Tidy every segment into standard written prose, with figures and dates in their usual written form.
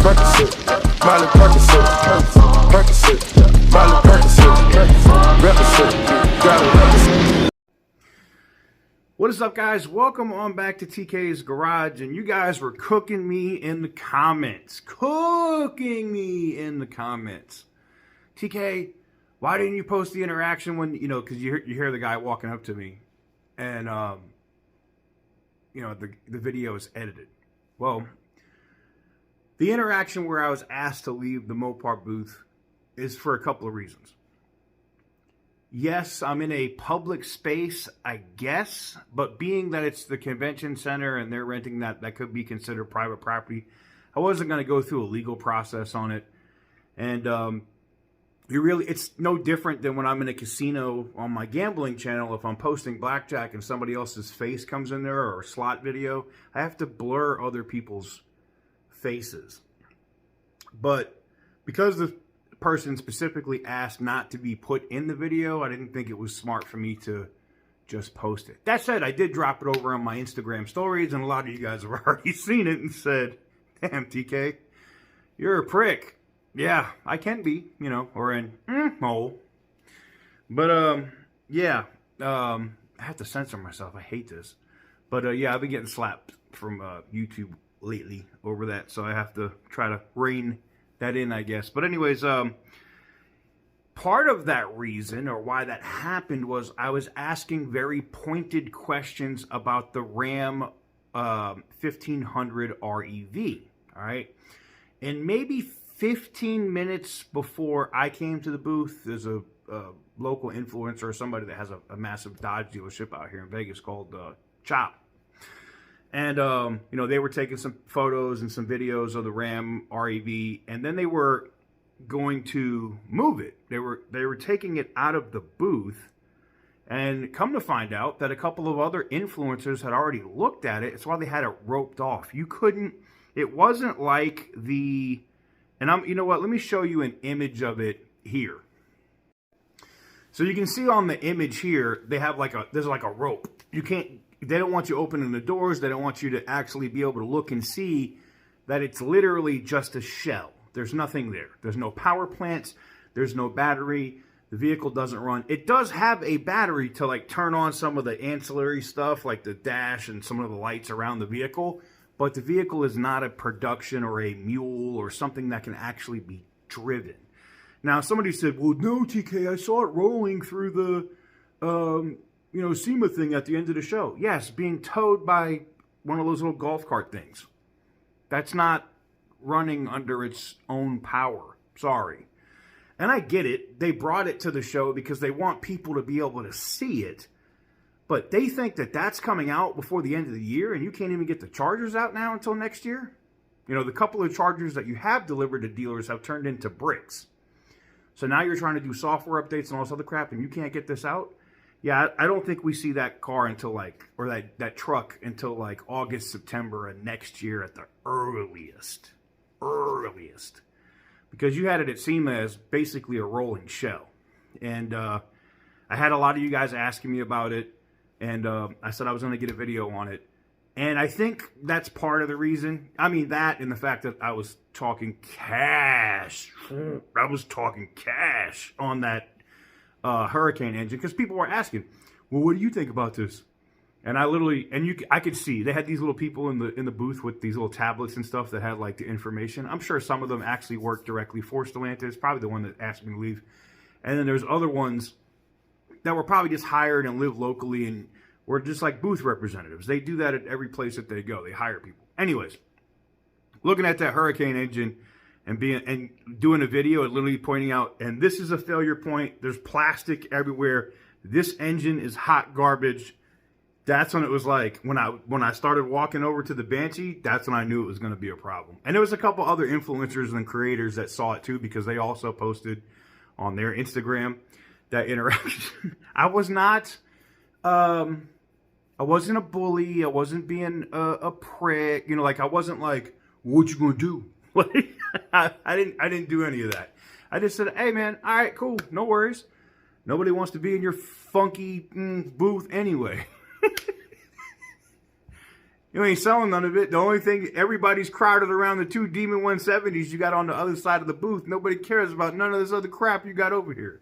Percocet, Miley Percocet, Percocet, Miley Percocet, represent, gotta represent. What is up, guys? Welcome on back to TK's Garage, and you guys were cooking me in the comments. TK, why didn't you post the interaction when, because you hear the guy walking up to me, and, the video is edited. Well, the interaction where I was asked to leave the Mopar booth is for a couple of reasons. Yes, I'm in a public space, I guess, but being that it's the convention center and they're renting that could be considered private property. I wasn't going to go through a legal process on it. And it's no different than when I'm in a casino on my gambling channel. If I'm posting blackjack and somebody else's face comes in there, or a slot video, I have to blur other people's faces. But because the person specifically asked not to be put in the video, I didn't think it was smart for me to just post it. That said, I did drop it over on my Instagram stories, and a lot of you guys have already seen it and said, damn, TK, you're a prick. Yeah, I can be, or an hole. But, I have to censor myself. I hate this. But, I've been getting slapped from YouTube lately over that, so I have to try to rein that in, I guess. But anyways, part of that reason, or why that happened, was I was asking very pointed questions about the Ram 1500 REV, all right? And maybe 15 minutes before I came to the booth, there's a local influencer or somebody that has a massive Dodge dealership out here in Vegas called Chop. And, they were taking some photos and some videos of the Ram REV, and then they were going to move it. They were taking it out of the booth, and come to find out that a couple of other influencers had already looked at it. That's why they had it roped off. It wasn't like you know what, let me show you an image of it here. So you can see on the image here, there's like a rope. They don't want you opening the doors. They don't want you to actually be able to look and see that it's literally just a shell. There's nothing there. There's no power plants. There's no battery. The vehicle doesn't run. It does have a battery to turn on some of the ancillary stuff, like the dash and some of the lights around the vehicle. But the vehicle is not a production or a mule or something that can actually be driven. Now, somebody said, well, no, TK, I saw it rolling through the SEMA thing at the end of the show. Yes, being towed by one of those little golf cart things. That's not running under its own power. Sorry. And I get it. They brought it to the show because they want people to be able to see it. But they think that that's coming out before the end of the year, and you can't even get the chargers out now until next year? The couple of chargers that you have delivered to dealers have turned into bricks. So now you're trying to do software updates and all this other crap, and you can't get this out? Yeah, I don't think we see that car until that truck until August, September of next year at the earliest. Because you had it at SEMA as basically a rolling shell. And I had a lot of you guys asking me about it, and I said I was going to get a video on it. And I think that's part of the reason. I mean, that and the fact that I was talking cash. I was talking cash on that Hurricane engine, because people were asking, well, what do you think about this? And I could see they had these little people in the booth with these little tablets and stuff that had the information. I'm sure some of them actually worked directly for Stellantis, probably the one that asked me to leave. And then there's other ones that were probably just hired and live locally and were just booth representatives. They do that at every place that they go. They hire people. Anyways, looking at that Hurricane engine and doing a video and literally pointing out, and this is a failure point. There's plastic everywhere. This engine is hot garbage. That's when it was when I started walking over to the Banshee, that's when I knew it was going to be a problem. And there was a couple other influencers and creators that saw it too, because they also posted on their Instagram that interaction. I wasn't a bully. I wasn't being a prick. I wasn't what you gonna do? I didn't do any of that. I just said, hey man, all right, cool, no worries. Nobody wants to be in your funky booth anyway. You ain't selling none of it. The only thing, everybody's crowded around the 2 Demon 170s you got on the other side of the booth. Nobody cares about none of this other crap you got over here.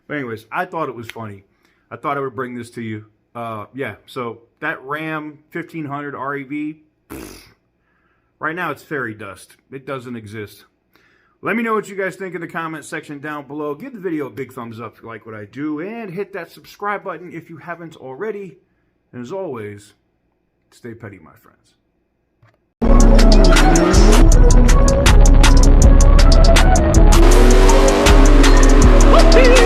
But anyways, I thought it was funny. I thought I would bring this to you. Yeah, so that Ram 1500 REV, right now it's fairy dust. It doesn't exist. Let me know what you guys think in the comment section down below. Give the video a big thumbs up if you like what I do. And hit that subscribe button if you haven't already. And as always, stay petty, my friends. Whoopee!